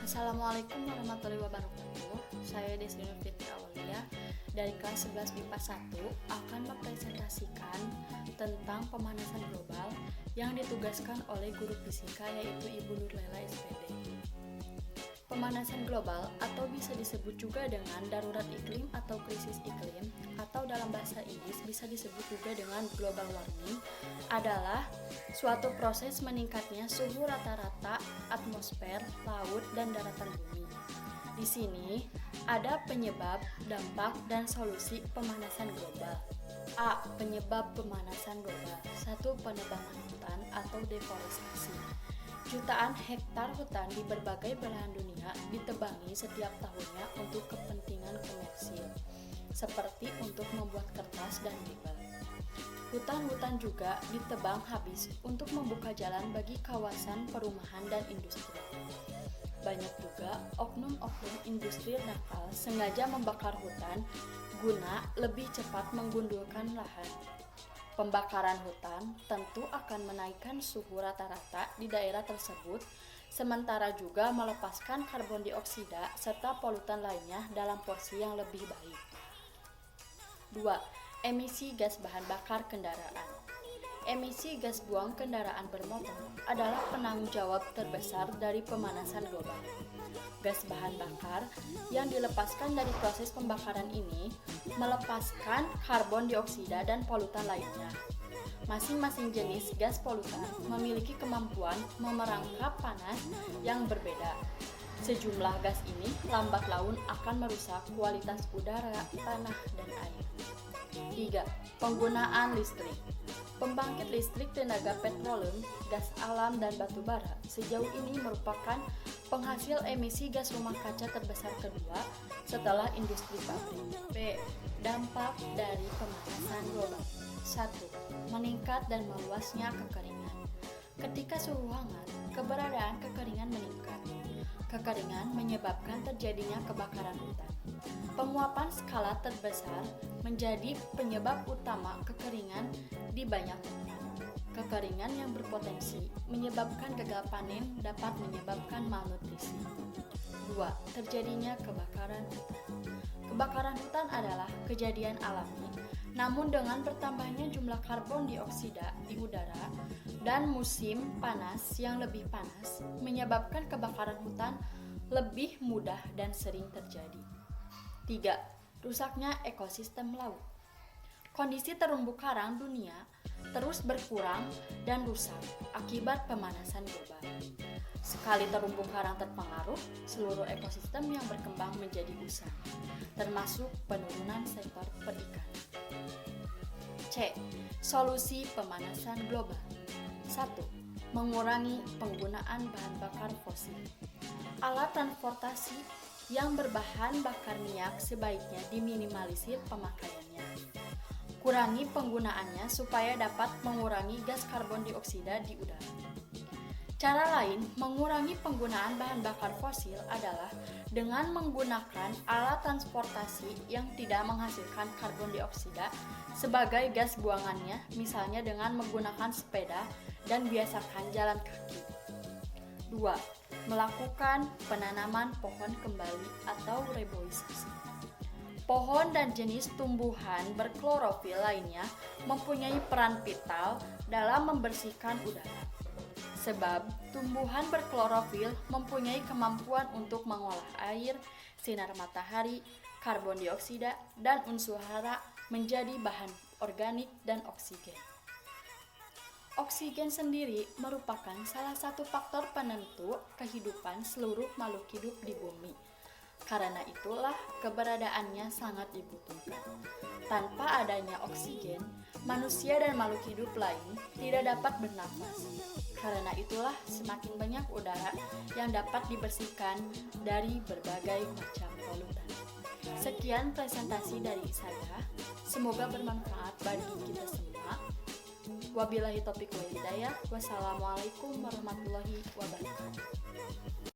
Assalamualaikum warahmatullahi wabarakatuh. Saya Desi Nur Fitri Aulia dari kelas 11 MIPA 1 akan mempresentasikan tentang pemanasan global yang ditugaskan oleh guru fisika yaitu Ibu Nurlela SPD. Pemanasan global atau bisa disebut juga dengan darurat iklim atau krisis iklim atau dalam bahasa Inggris bisa disebut juga dengan global warming adalah suatu proses meningkatnya suhu rata-rata atmosfer, laut, dan daratan bumi. Di sini ada penyebab, dampak, dan solusi pemanasan global. A. Penyebab pemanasan global. 1. Penebangan hutan atau deforestasi. Jutaan hektar hutan di berbagai belahan dunia ditebangi setiap tahunnya untuk kepentingan komersil, seperti untuk membuat kertas dan mebel. Hutan-hutan juga ditebang habis untuk membuka jalan bagi kawasan perumahan dan industri. Banyak juga oknum-oknum industri nakal sengaja membakar hutan guna lebih cepat menggundulkan lahan. Pembakaran hutan tentu akan menaikkan suhu rata-rata di daerah tersebut, sementara juga melepaskan karbon dioksida serta polutan lainnya dalam porsi yang lebih baik. 2. Emisi gas bahan bakar kendaraan. Emisi gas buang kendaraan bermotor adalah penanggung jawab terbesar dari pemanasan global. Gas bahan bakar yang dilepaskan dari proses pembakaran ini melepaskan karbon dioksida dan polutan lainnya. Masing-masing jenis gas polutan memiliki kemampuan memerangkap panas yang berbeda. Sejumlah gas ini lambat laun akan merusak kualitas udara, tanah, dan air. 3. Penggunaan listrik. Pembangkit listrik tenaga petroleum, gas alam, dan batu bara sejauh ini merupakan penghasil emisi gas rumah kaca terbesar kedua setelah industri pabrik. B. Dampak dari pemanasan global. 1. Meningkat dan meluasnya kekeringan. Ketika suhu hangat, keberadaan kekeringan meningkat. Kekeringan menyebabkan terjadinya kebakaran hutan. Penguapan skala terbesar menjadi penyebab utama kekeringan di banyak tempat. Kekeringan yang berpotensi menyebabkan gagal panen dapat menyebabkan malnutrisi. 2. Terjadinya kebakaran hutan. Kebakaran hutan adalah kejadian alami, namun dengan bertambahnya jumlah karbon dioksida di udara dan musim panas yang lebih panas menyebabkan kebakaran hutan lebih mudah dan sering terjadi. 3. Rusaknya ekosistem laut. Kondisi terumbu karang dunia terus berkurang dan rusak akibat pemanasan global. Sekali terumbu karang terpengaruh, seluruh ekosistem yang berkembang menjadi usang, termasuk penurunan sektor perikanan. C. Solusi pemanasan global. 1. Mengurangi penggunaan bahan bakar fosil. Alat transportasi yang berbahan bakar minyak sebaiknya diminimalisir pemakaiannya. Kurangi penggunaannya supaya dapat mengurangi gas karbon dioksida di udara. Cara lain mengurangi penggunaan bahan bakar fosil adalah dengan menggunakan alat transportasi yang tidak menghasilkan karbon dioksida sebagai gas buangannya, misalnya dengan menggunakan sepeda dan biasakan jalan kaki. 2. Melakukan penanaman pohon kembali atau reboisasi. Pohon dan jenis tumbuhan berklorofil lainnya mempunyai peran vital dalam membersihkan udara. Sebab tumbuhan berklorofil mempunyai kemampuan untuk mengolah air, sinar matahari, karbon dioksida, dan unsur hara menjadi bahan organik dan oksigen. Oksigen sendiri merupakan salah satu faktor penentu kehidupan seluruh makhluk hidup di bumi. Karena itulah keberadaannya sangat dibutuhkan. Tanpa adanya oksigen, manusia dan makhluk hidup lain tidak dapat bernafas. Karena itulah semakin banyak udara yang dapat dibersihkan dari berbagai macam polutan. Sekian presentasi dari saya. Semoga bermanfaat bagi kita semua. Wabillahi taufiq wal hidayah. Wassalamualaikum warahmatullahi wabarakatuh.